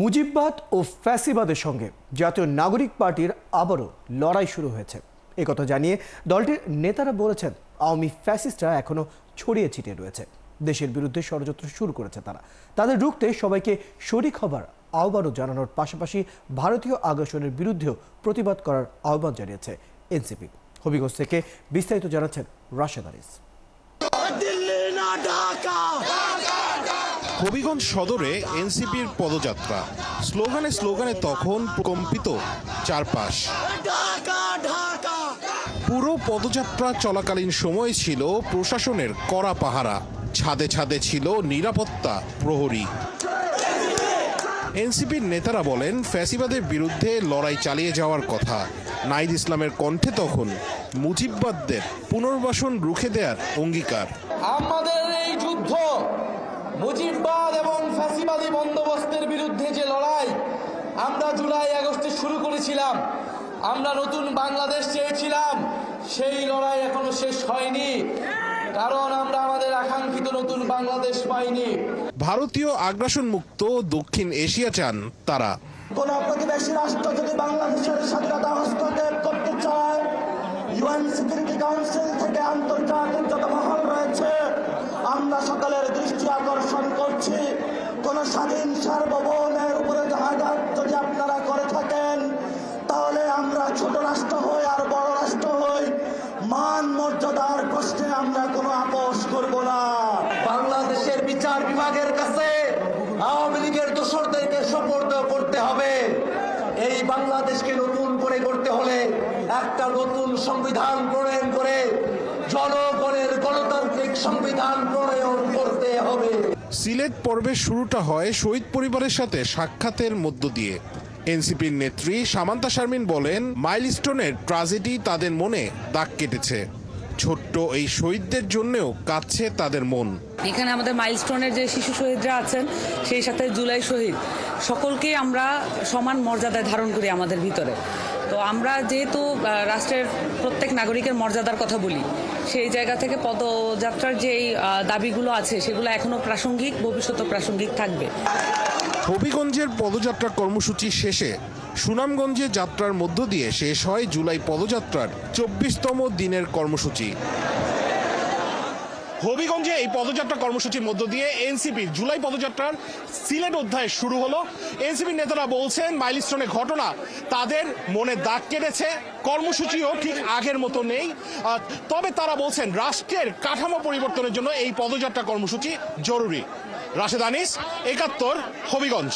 মুজিববাদ ও ফ্যাসিবাদের সঙ্গে জাতীয় নাগরিক পার্টির আবারও লড়াই শুরু হয়েছে। একথা জানিয়ে দলটির নেতারা বলেছেন, আওয়ামী ফ্যাসিস্টরা এখনো ছড়িয়ে ছিটিয়ে রয়েছে, দেশের বিরুদ্ধে ষড়যন্ত্র শুরু করেছে তারা। তাদের রুখতে সবাইকে শরিক হবার আহ্বানও জানানোর পাশাপাশি ভারতীয় আগ্রাসনের বিরুদ্ধেও প্রতিবাদ করার আহ্বান জানিয়েছে এনসিপি। হবিগঞ্জ থেকে বিস্তারিত জানাচ্ছেন রাশেদ আরিস। হবিগঞ্জ সদরে এনসিপির পদযাত্রা, স্লোগানে স্লোগানে তখন কম্পিত চারপাশ। পুরো পদযাত্রা চলাকালীন সময় ছিল প্রশাসনের কড়া পাহারা, ছাদে ছাদে ছিল নিরাপত্তা প্রহরী। এনসিপির নেতারা বলেন, ফ্যাসিবাদের বিরুদ্ধে লড়াই চালিয়ে যাওয়ার কথা। নাহিদ ইসলামের কণ্ঠে তখন মুজিববাদদের পুনর্বাসন রুখে দেওয়ার অঙ্গীকার। আমাদের এই যুদ্ধ মুজিববাদ এবং ফ্যাসিবাদী বন্দোবস্তের বিরুদ্ধে যে লড়াই আমরা জুলাই আগস্টে শুরু করেছিলাম, আমরা নতুন বাংলাদেশ চেয়েছিলাম, সেই লড়াই এখনো শেষ হয়নি, কারণ আমরা আমাদের আকাঙ্ক্ষিত নতুন বাংলাদেশ পাইনি। ভারতীয় আগ্রাসন মুক্ত দক্ষিণ এশিয়া চান তারা। কোন প্রতিবেশী রাষ্ট্র যদি বাংলাদেশের স্বাধীনতা হস্তক্ষেপ করতে চায়, ইউএন সিকিউরিটি কাউন্সিল থেকে আন্তর্জাতিক যত মহল রয়েছে, আমরা সকলের দৃষ্টি আকর্ষণ করছি। কোন স্বাধীন সার্বভৌমের উপরে জাহাজাত যদি আপনারা করে থাকেন, তাহলে আমরা ছোট রাষ্ট্র হই আর বড় রাষ্ট্র হই, মান মর্যাদার প্রশ্নে আমরা কোনো আপোষ করব না। বাংলাদেশের বিচার বিভাগের কাছে আওয়ামী লীগের দোসরদেরকে সোপর্দ করতে হবে। এই বাংলাদেশকে নতুন করে করতে হলে একটা নতুন সংবিধান প্রণয়ন করে জনগণের গণতান্ত্রিক সংবিধান প্রণয়ন করতে হবে। সিলেট পর্বের শুরুটা হয় শহীদ পরিবারের সাথে সাক্ষাতের মধ্য দিয়ে। এনসিপির নেত্রী সামান্তা শারমিন বলেন, মাইলস্টোনের ট্র্যাজেডি তাদের মনে দাগ কেটেছে। ছোট্ট এই শহীদদের জন্যও কাঁদছে তাদের মন। এখানে আমাদের মাইলস্টোনের যে শিশু শহীদরা আছেন, সেই সাথে জুলাই শহীদ, সকলকে আমরা সমান মর্যাদায় ধারণ করি আমাদের ভিতরে। তো আমরা যেহেতু রাষ্ট্রের প্রত্যেক নাগরিকের মর্যাদার কথা বলি, সেই জায়গা থেকে পদযাত্রার যেই দাবিগুলো আছে সেগুলো এখনো প্রাসঙ্গিক, ভবিষ্যতে প্রাসঙ্গিক থাকবে। হবিগঞ্জের পদযাত্রা কর্মসূচি শেষে সুনামগঞ্জে যাত্রার মধ্য দিয়ে শেষ হয় জুলাই পদযাত্রার 24তম দিনের কর্মসূচি। হবিগঞ্জে এই পদযাত্রা কর্মসূচির মধ্য দিয়ে এনসিপির জুলাই পদযাত্রার সিলেট অধ্যায় শুরু হলো। এনসিপির নেতারা বলছেন, মাইলস্টোনের ঘটনা তাদের মনে দাগ কেটেছে। কর্মসূচিও ঠিক আগের মতো নেই, তবে তারা বলছেন রাষ্ট্রের কাঠামো পরিবর্তনের জন্য এই পদযাত্রা কর্মসূচি জরুরি। রাশেদ আনিস, ৭১, হবিগঞ্জ।